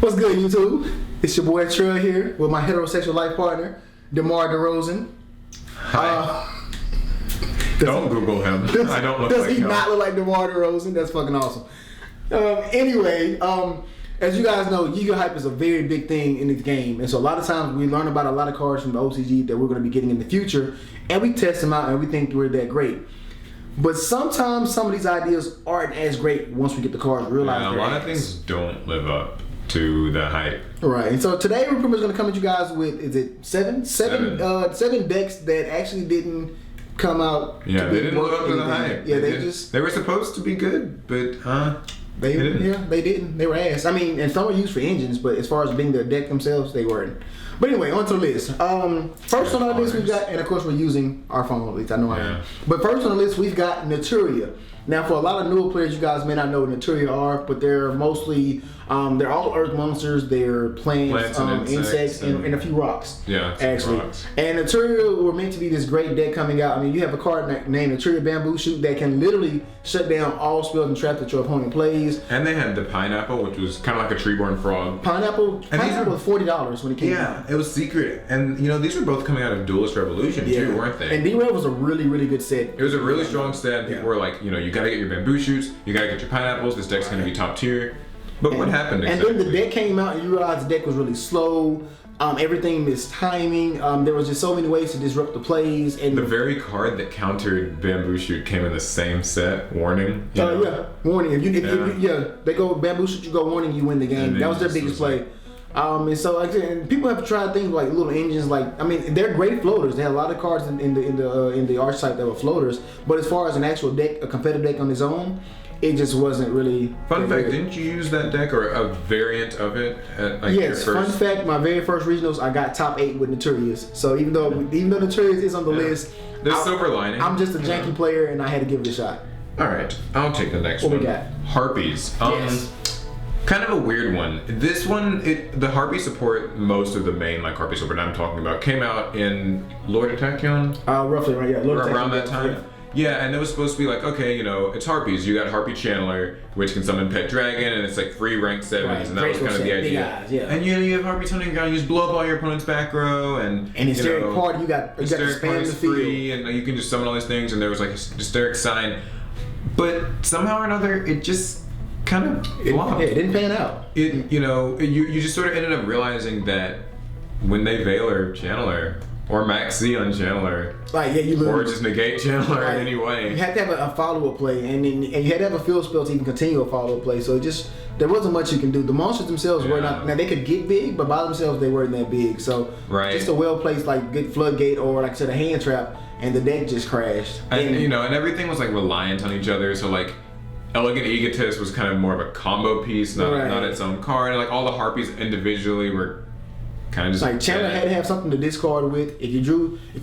What's good, YouTube? It's your boy Trill here with my heterosexual life partner, DeMar DeRozan. Hi. Don't Google him. I don't look like him. Does he not look like DeMar DeRozan? That's fucking awesome. Anyway, as you guys know, Yu-Gi-Oh! Hype is a very big thing in this game. And so a lot of times we learn about a lot of cards from the OCG that we're going to be getting in the future. And we test them out and we think we're that great. But sometimes some of these ideas aren't as great once we get the cards realized. Yeah, a lot of things don't live up to the hype. Right, and so today we're pretty much going to come at you guys with, is it seven decks that actually didn't come out. Yeah, they didn't live up to the hype. Yeah, they were supposed to be good, but they didn't. Yeah, they didn't. They were ass. I mean, and some were used for engines, but as far as being the deck themselves, they weren't. But anyway, on to the list. First on our list we've got, and of course we're using our phone at least, I know I am. But first on the list we've got NATURIA. Now for a lot of newer players, you guys may not know what NATURIA are, but they're mostly, they're all earth monsters, they're plants and insects, and a few rocks. Yeah, actually. Rocks. And NATURIA were meant to be this great deck coming out. I mean, you have a card named NATURIA Bamboo Shoot that can literally shut down all spells and traps that your opponent plays. And they had the pineapple, which was kind of like a tree-born frog. Pineapple was $40 when it came out. Yeah, it was secret. And you know, these were both coming out of Duelist Revolution too, weren't they? And D-Red was a really, really good set. It was a really strong set. People were like, you know, you gotta get your bamboo shoots, you gotta get your pineapples, this deck's gonna be top tier. But what happened exactly? And then the deck came out and you realized the deck was really slow. Everything missed timing. There was just so many ways to disrupt the plays. And the very card that countered Bamboo Shoot came in the same set, Warning. Yeah, Warning. If they go Bamboo Shoot, you go Warning, you win the game. That was their biggest play. And so and people have tried things like little engines, like, I mean, they're great floaters. They had a lot of cards in the archetype that were floaters. But as far as an actual deck, a competitive deck on its own, it just wasn't really. Fun fact, didn't you use that deck or a variant of it at like yes, your first? Fun fact, my very first regionals, I got top 8 with NATURIAs. So even though NATURIAs is on the list, there's silver lining. I'm just a janky player and I had to give it a shot. Alright, I'll take the next one. What we got? Harpies. Yes. Kind of a weird one. This one, the Harpie support, most of the main like Harpie support I'm talking about, came out in Lord of Tachyon? Roughly, right, yeah. Around that time. Yeah, and it was supposed to be like, okay, you know, it's Harpies. You got Harpie Channeler, which can summon Pet Dragon, and it's like 3 rank 7s, right. and that was kind of the idea. Eyes, yeah. And you have Harpie Tuning Ground, you just blow up all your opponent's back row, and Hysteric Party, you got to spam the field. Free, and you can just summon all these things, and there was like a Hysteric Sign. But somehow or another, it just kind of flopped. It didn't pan out. You just sort of ended up realizing that when they Veiler Channeler, or Max Z on Channeler, you lose. Or just negate Channeler in any way. You had to have a follow-up play, and you had to have a field spell to even continue a follow-up play. So there wasn't much you can do. The monsters themselves were not. Now they could get big, but by themselves they weren't that big. So just a well-placed like good floodgate or like I said a hand trap, and the deck just crashed. And everything was like reliant on each other. So like Elegant Egotist was kind of more of a combo piece, not its own card. And like all the Harpies individually were kind of just like Chandler had to have something to discard with. If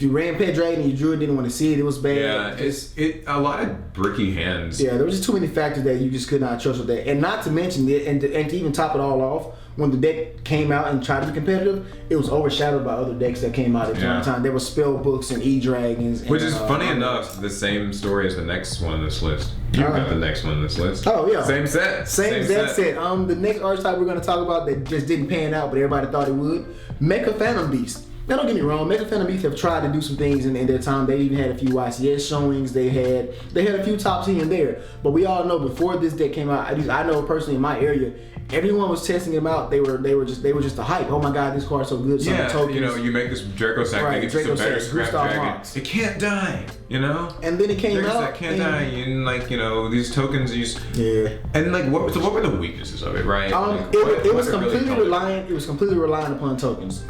you ran Pet Dragon and you drew it, didn't want to see it, it was bad. Yeah, a lot of bricky hands. Yeah, there was just too many factors that you just could not trust with that. And not to mention it, and to even top it all off, when the deck came out and tried to be competitive, it was overshadowed by other decks that came out at the same time. There were spell books and E-Dragons. Which is funny enough, the same story as the next one on this list. You got the next one on this list. Oh yeah. Same set. Same set. The next archetype we're going to talk about that just didn't pan out, but everybody thought it would. Mecha Phantom Beast. Now don't get me wrong, Mecha Phantom Beast have tried to do some things in their time. They even had a few YCS showings. They had a few tops here and there. But we all know before this deck came out, at least I know personally in my area, everyone was testing them out. They were just a hype. Oh my god, this card's so good. You make this Draco Sack, they get just a better Scrap Dragon. It can't die, And then it came out. That can't die, and these tokens And like what were the weaknesses of it, right? It was completely reliant. It was completely reliant upon tokens.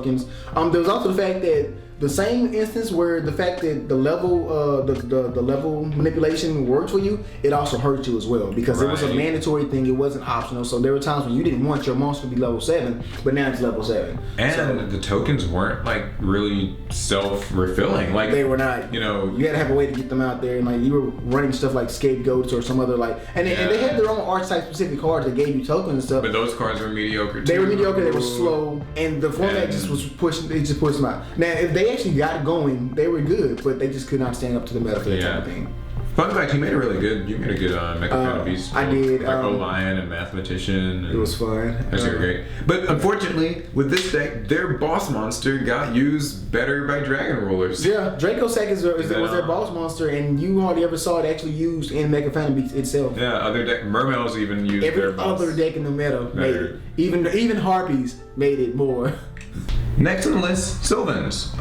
There was also the fact that the same instance where the fact that the level the level manipulation worked for you, it also hurt you as well because it was a mandatory thing. It wasn't optional. So there were times when you didn't want your monster to be level 7, but now it's level 7. And the tokens weren't like really self-refilling. Like they were not. You had to have a way to get them out there, and like you were running stuff like scapegoats or some other and they had their own archetype specific cards that gave you tokens and stuff. But those cards were mediocre too. They were mediocre. They were slow, and the format just was pushing. It just pushed them out. Now if they actually got going, they were good, but they just could not stand up to the meta for that type of thing. Fun fact, you made a good Mecha Fan Beast. I did. Like O-Lion and Mathematician. And it was fun. That's great. But unfortunately, with this deck, their boss monster got used better by Dragon Rulers. Yeah, Draco Sack was their boss monster, and you hardly ever saw it actually used in Mecha Fan Beast itself. Yeah, other deck, Mermails even used every their boss. other deck in the meta made it. Even Harpies made it more. Next on the list, Sylvans.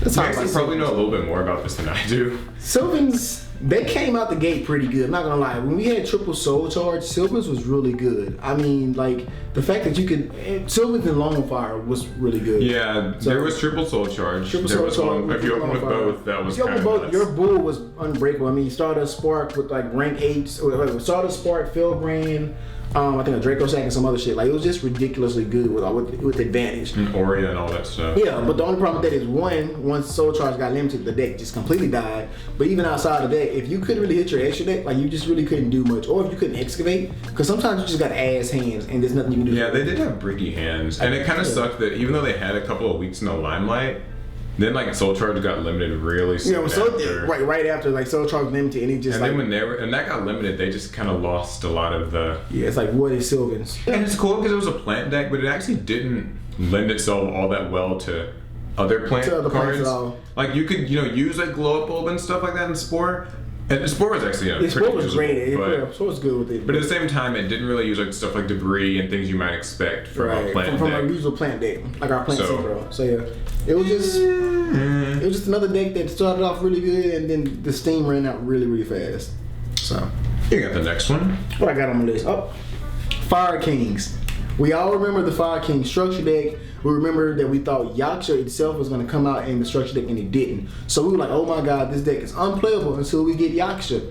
You actually probably know a little bit more about this than I do. Sylvans, they came out the gate pretty good. I'm not gonna lie. When we had triple soul charge, Sylvans was really good. I mean, like the fact that you could Sylvans and Longfire was really good. Yeah, so, there was triple soul charge. If you open with both, that was kind of nuts. Your bull was unbreakable. I mean, you started a Spark with like rank 8. Started a Spark, Philbrand. I think a Draco Sack and some other shit. Like it was just ridiculously good with advantage. And Aurea and all that stuff. Yeah, but the only problem with that is once Soul Charge got limited, the deck just completely died. But even outside of that, if you couldn't really hit your extra deck, like you just really couldn't do much. Or if you couldn't excavate, because sometimes you just got ass hands and there's nothing you can do. Yeah, they did have bricky hands, and it kind of sucked that even though they had a couple of weeks in the limelight. Then like Soul Charge got limited really soon after. Right after like Soul Charge limited, and it just then when that got limited, they just kind of lost a lot of the. Yeah, it's like what is Sylvans? And it's cool because it was a plant deck, but it actually didn't lend itself all that well to other plant cards. At all. Like you could use like Glow Up Bulb and stuff like that in Spore. And Spore was actually Spore was great. Spore was good with it. But at the same time, it didn't really use like stuff like debris and things you might expect from a plant deck. From a usual plant deck, like our plant Synchro. So yeah, it was just another deck that started off really good, and then the steam ran out really fast. So you got the next one. What I got on my list? Oh, Fire Kings. We all remember the Fire King structure deck. We remember that we thought Yaksha itself was going to come out in the structure deck, and it didn't. So we were like, oh my god, this deck is unplayable until we get Yaksha.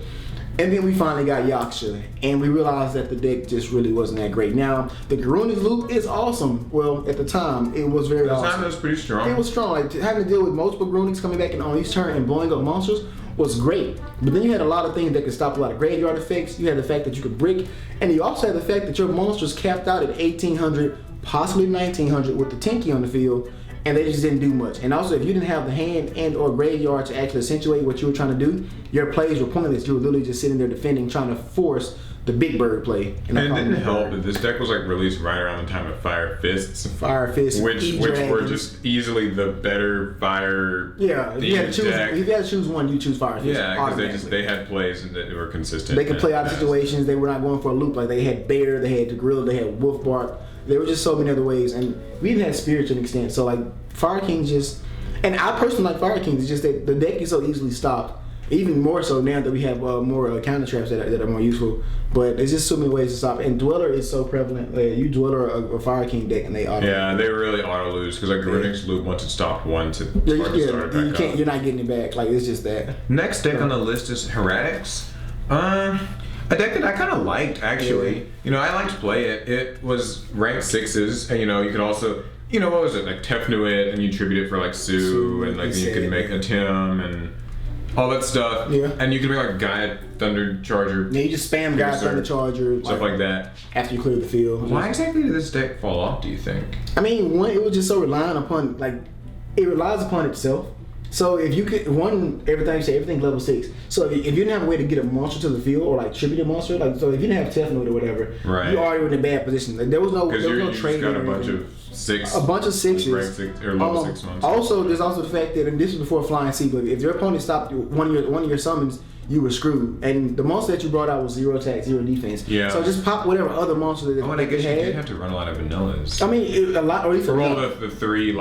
And then we finally got Yaksha, and we realized that the deck just really wasn't that great. Now, the Garuni's Loop is awesome. Well, at the time, it was very awesome. At the time, it was pretty strong. It was strong. Like, having to deal with multiple Garuni's coming back on each turn and blowing up monsters was great. But then you had a lot of things that could stop a lot of graveyard effects. You had the fact that you could brick, and you also had the fact that your monsters capped out at 1800, possibly 1900 with the Tinky on the field, and they just didn't do much. And also, if you didn't have the hand and or graveyard to actually accentuate what you were trying to do, your plays were pointless. You were literally just sitting there defending, trying to force the big bird play. And it didn't help that this deck was like released right around the time of Fire Fists. Fire Fists, which were just easily the better fire. Yeah, if you had to choose one, you choose Fire Fists. Yeah, because they had plays that were consistent. They could play out of situations. They were not going for a loop. Like they had Bear, they had the Gorilla, they had Wolf Bark. There were just so many other ways, and we even had Spirit to an extent. So like Fire Kings just, and I personally like Fire Kings. It's just that the deck is so easily stopped. Even more so now that we have more counter traps that are more useful. But there's just so many ways to stop. And Dweller is so prevalent. You Dweller a Fire King deck, and they auto. Yeah, they really auto lose because like the Garuni's Loop once it stopped one to start you can't. You're not getting it back. Like it's just that. Next deck on the list is HIERATICs. A deck that I kind of liked actually. Yeah. I liked to play it. It was rank 6s, and you could also. What was it like Tefnuit, and you tribute it for like Sue, and like you could make ATUM and all that stuff. Yeah. And you could make like Gaia Thunder Charger. Yeah, you just spam Gaia Thunder Charger. Stuff like that. After you clear the field. Why exactly did this deck fall off, do you think? I mean, one, it was just so reliant upon, like, it relies upon itself. So if you could, everything level 6. So if you didn't have a way to get a monster to the field or like tribute a monster, like so if you didn't have Tefnuit or whatever, you already were in a bad position. Like, there was no trade. Got a bunch of 6s. Rank 6 or level 6 monsters. Also, there's also the fact that, and this was before Flying Sea, but if your opponent stopped one of your summons, you were screwed. And the monster that you brought out was 0 attack, 0 defense. Yeah. So just pop whatever other monster that I guess you did have to run a lot of vanillas. I mean, a lot, or at least for all the 3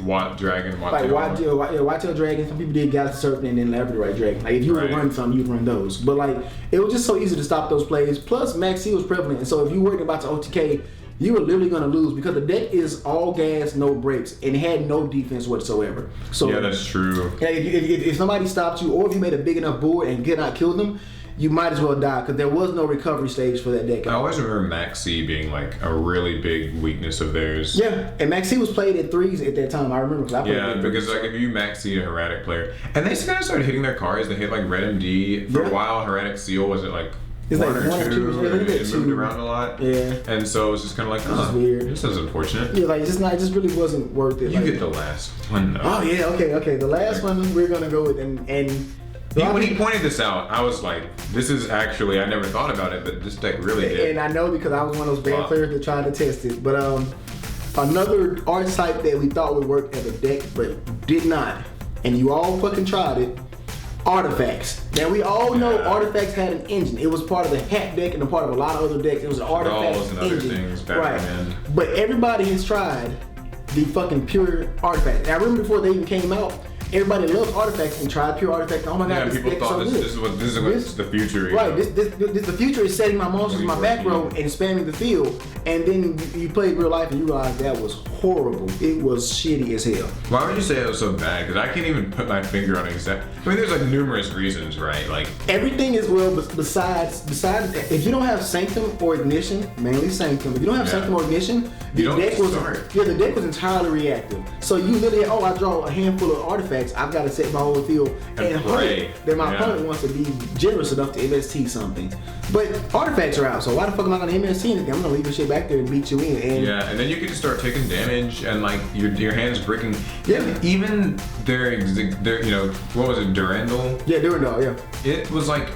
Watt Dragon, Whitetail Dragon. Some people did Galaxy Serpent and then Labradorite Dragon. Like if you would run some, you'd run those. But like it was just so easy to stop those plays. Plus Max C was prevalent, and so if you worried about the OTK, you were literally going to lose because the deck is all gas, no breaks, and it had no defense whatsoever. So yeah, that's true. If somebody stopped you, or if you made a big enough board and could not kill them, you might as well die because there was no recovery stage for that deck. I always remember Max C being like a really big weakness of theirs. Yeah, and Max C was played at 3s at that time. I remember because I played because like if you Max C a HIERATIC player, and they kind of started hitting their cards. They hit like Red MD for a while. HIERATIC Seal was it like. It's one like or 2, and it moved around a lot. Yeah. And so it was just kind of like, this is weird. This is unfortunate. Yeah, like it just really wasn't worth it. You get the last one though. Oh yeah, okay. The last one we're gonna go with, and When he pointed this out, I was like, this is actually, I never thought about it, but this deck really did. And I know because I was one of those bad players that tried to test it. But another archetype that we thought would work as a deck, but did not, and you all fucking tried it, artifacts. Now we all know artifacts had an engine. It was part of the hat deck and a part of a lot of other decks. It was an artifact and other engine. things back Right. then. But everybody has tried the fucking pure artifact. Now I remember before they even came out, everybody loved artifacts and tried pure artifacts. Oh my god, this people deck is thought so this good. is what's the future. Right, the future is setting my monsters in my back row and spamming the field, and then you play real life and you realize that was horrible. It was shitty as hell. Why would you say it was so bad? Because I can't even put my finger on exact. I mean, there's like numerous reasons, right? Like everything is well. Besides, if you don't have Sanctum or Ignition, mainly Sanctum. If you don't have Sanctum or Ignition, the deck was entirely reactive. So you literally, I draw a handful of artifacts. I've got to set my whole field and hope that my opponent wants to be generous enough to MST something. But artifacts are out, so why the fuck am I gonna MST anything? I'm gonna leave your shit back there and beat you in. And then you can just start taking damage and like your hand's bricking. Yeah. Even their what was it, Durandal? Yeah, Durandal. Yeah. It was like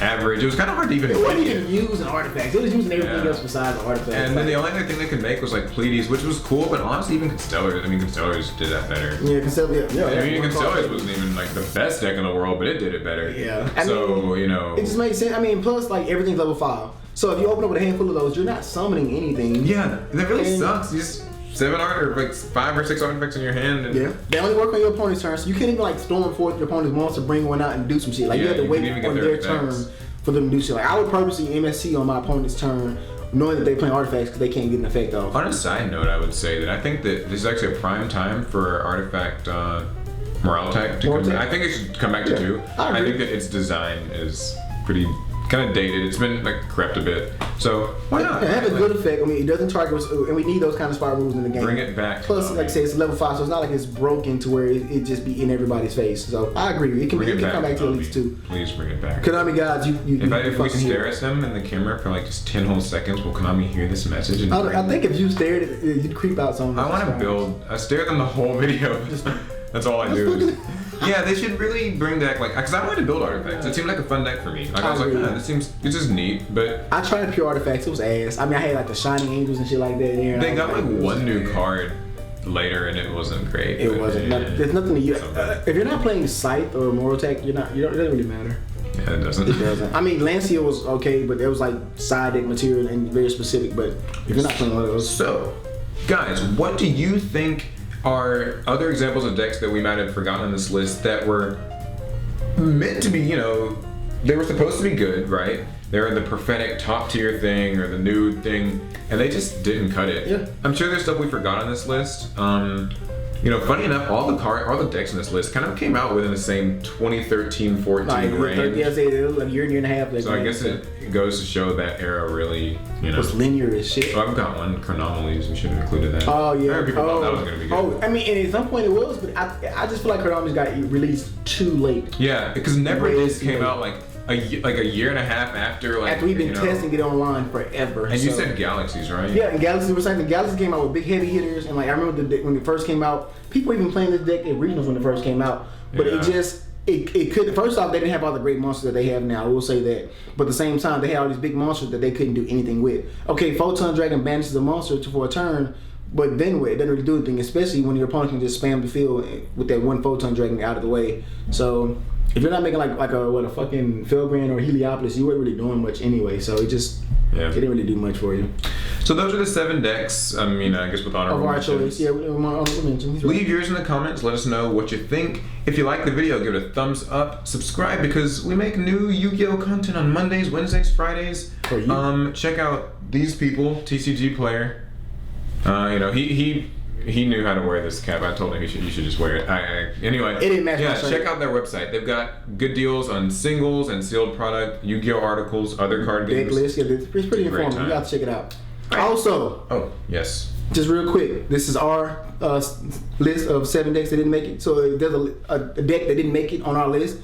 average. It was kind of hard to even. It wasn't even using artifacts. It was using everything else besides the artifacts. And then the only other thing they could make was like Pleiades, which was cool, but honestly, even Constellars did that better. Yeah, Constellars wasn't even like the best deck in the world, but it did it better. Yeah. It just makes sense. I mean, plus like everything's level 5. So if you open up with a handful of those, you're not summoning anything. Yeah, that really sucks. You just 7 art or like 5 or 6 artifacts in your hand. And they only work on your opponent's turn, so you can't even like storm forth your opponent's monster, bring one out and do some shit. Like you have to wait on their turn for them to do shit. Like I would purposely MSC on my opponent's turn, knowing that they play artifacts because they can't get an effect off. On a side note, I would say that I think that this is actually a prime time for artifact MORALLTACH to come back. I think it should come back to 2. I think that its design is pretty kind of dated. It's been like crept a bit. So why not? It has a good effect. I mean, it doesn't target us, and we need those kind of spot rules in the game. Bring it back. Plus, like I said, it's level 5, so it's not like it's broken to where it just be in everybody's face. So I agree. It can come back to at least 2. Please bring it back. Konami gods, if we stare at them in the camera for like just 10 whole seconds, will Konami hear this message? And I think if you stared at it, you'd creep out something. I want to build. I stare at them the whole video. That's all I do. Yeah, they should really bring back because I wanted to build artifacts. It seemed like a fun deck for me. Like I was it's just neat. But I tried pure artifacts. It was ass. I mean, I had like the Shining Angels and shit like that there. They got like one new card later, and it wasn't great. It wasn't. There's nothing to use. If you're not playing Scythe or MORALLTACH, it doesn't really matter. Yeah, it doesn't. It doesn't. I mean, Lancia was okay, but it was like side deck material and very specific. But if you're not playing one of those, so guys, what do you think are other examples of decks that we might have forgotten on this list that were meant to be, they were supposed to be good, right? They were the prophetic top tier thing or the new thing, and they just didn't cut it. Yeah. I'm sure there's stuff we forgot on this list. Funny enough, all the decks in this list kind of came out within the same 2013-14 range. Yeah, it was a year and a half. So I guess it goes to show that era really, was linear as shit. Oh, I've got one, Chronomalies. We should have included that. Oh yeah. I heard people thought that was gonna be good. Oh, I mean, and at some point it was, but I just feel like Chronomalies got released too late. Yeah, because Never came out like a year and a half after we've been testing it online forever. And you said Galaxies, right? Yeah, and Galaxies was saying the Galaxies came out with big heavy hitters, and like I remember when it first came out, people were even playing this deck at regionals when it first came out. But it could. First off, they didn't have all the great monsters that they have now. I will say that. But at the same time, they had all these big monsters that they couldn't do anything with. Okay, Photon Dragon banishes a monster for a turn, but then what? It doesn't really do anything, especially when your opponent can just spam the field with that one Photon Dragon out of the way. So if you're not making like a fucking Felgrand or Heliopolis, you weren't really doing much anyway. So it didn't really do much for you. So those are the 7 decks. I mean, I guess with honorable mentions. Yeah, honorable mentions. Leave yours in the comments. Let us know what you think. If you like the video, give it a thumbs up. Subscribe because we make new Yu-Gi-Oh content on Mondays, Wednesdays, Fridays. Check out these people, TCGplayer. He knew how to wear this cap. I told him you should just wear it. Anyway, it didn't match my shirt. Check out their website. They've got good deals on singles and sealed product, Yu-Gi-Oh articles, other card games. Deck list. Yeah, it's pretty informative. You got to check it out. Right. Also, yes. Just real quick, this is our list of 7 decks that didn't make it. So if there's a deck that didn't make it on our list,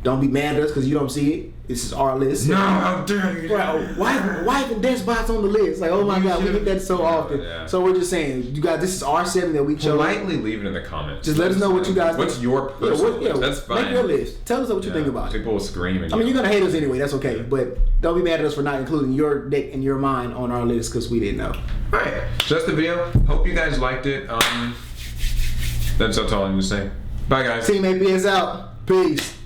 Don't be mad at us because you don't see it. This is our list. No, how dare you? Bro, why even Despot's on the list? Like, oh my God, we get that so often. Yeah. So we're just saying, you guys, this is our 7 that we chose. Politely leave it in the comments. Just let us know what you guys What's think. your personal list? That's fine. Make your list. Tell us what you think about it. People will scream. I mean, you're gonna hate us anyway. That's okay. But don't be mad at us for not including your deck and your mind on our list because we didn't know. All right, so that's the video. Hope you guys liked it. That's all I'm gonna say. Bye, guys. Team APS out. Peace.